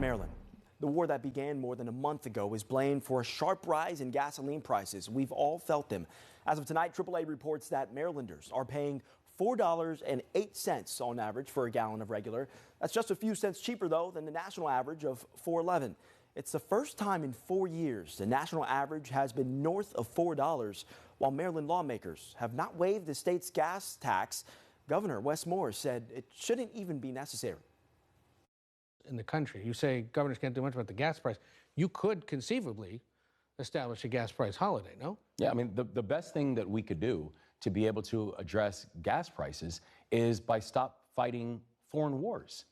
Maryland. The war that began more than a month ago is blamed for a sharp rise in gasoline prices. We've all felt them. As of tonight, AAA reports that Marylanders are paying $4.08 on average for a gallon of regular. That's just a few cents cheaper, though, than the national average of $4.11. It's the first time in 4 years the national average has been north of $4, while Maryland lawmakers have not waived the state's gas tax. Governor Wes Moore said it shouldn't even be necessary. In the country, you say governors can't do much about the gas price. You could conceivably establish a gas price holiday, no? Yeah, I mean, the best thing that we could do to be able to address gas prices is by stop fighting foreign wars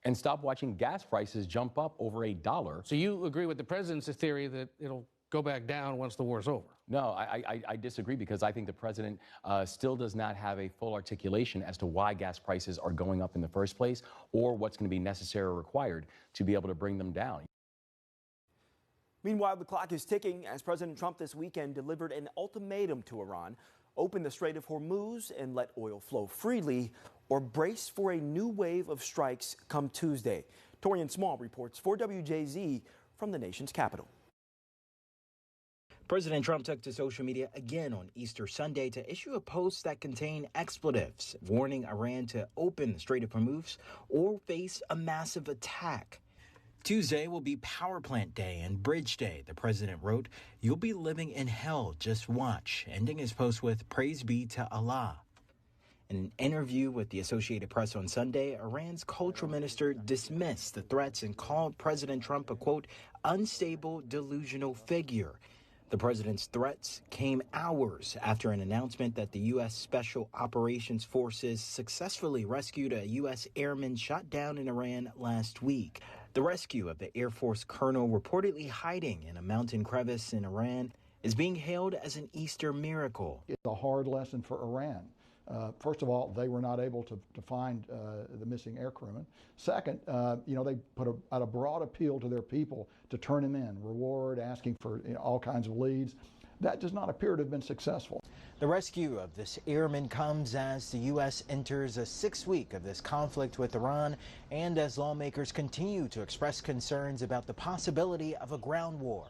and stop watching gas prices jump up over $1. So you agree with the president's theory that it'll go back down once the war's over? No, I disagree, because I think the president still does not have a full articulation as to why gas prices are going up in the first place, or what's going to be necessary or required to be able to bring them down. Meanwhile, the clock is ticking as President Trump this weekend delivered an ultimatum to Iran: open the Strait of Hormuz and let oil flow freely, or brace for a new wave of strikes come Tuesday. Torian Small reports for WJZ from the nation's capital. President Trump took to social media again on Easter Sunday to issue a post that contained expletives, warning Iran to open the Strait of Hormuz or face a massive attack. Tuesday will be Power Plant Day and Bridge Day, the president wrote. You'll be living in hell, just watch, ending his post with praise be to Allah. In an interview with the Associated Press on Sunday, Iran's cultural minister dismissed the threats and called President Trump a, quote, unstable, delusional figure. The president's threats came hours after an announcement that the U.S. Special Operations Forces successfully rescued a U.S. airman shot down in Iran last week. The rescue of the Air Force colonel reportedly hiding in a mountain crevice in Iran is being hailed as an Easter miracle. It's a hard lesson for Iran. First of all, they were not able to find the missing air crewman. Second, they put out a broad appeal to their people to turn him in, reward, asking for all kinds of leads. That does not appear to have been successful. The rescue of this airman comes as the U.S. enters a 6th week of this conflict with Iran, and as lawmakers continue to express concerns about the possibility of a ground war.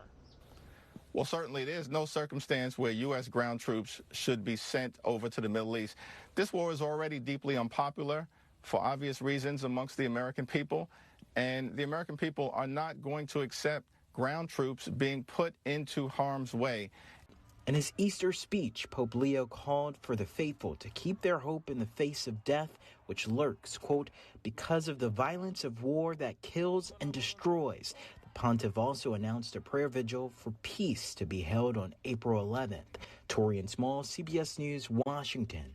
Well, certainly there's no circumstance where U.S. ground troops should be sent over to the Middle East. This war is already deeply unpopular for obvious reasons amongst the American people, and the American people are not going to accept ground troops being put into harm's way. In his Easter speech, Pope Leo called for the faithful to keep their hope in the face of death, which lurks, quote, because of the violence of war that kills and destroys. Pontiff also announced a prayer vigil for peace to be held on April 11th. Torian Small, CBS News, Washington.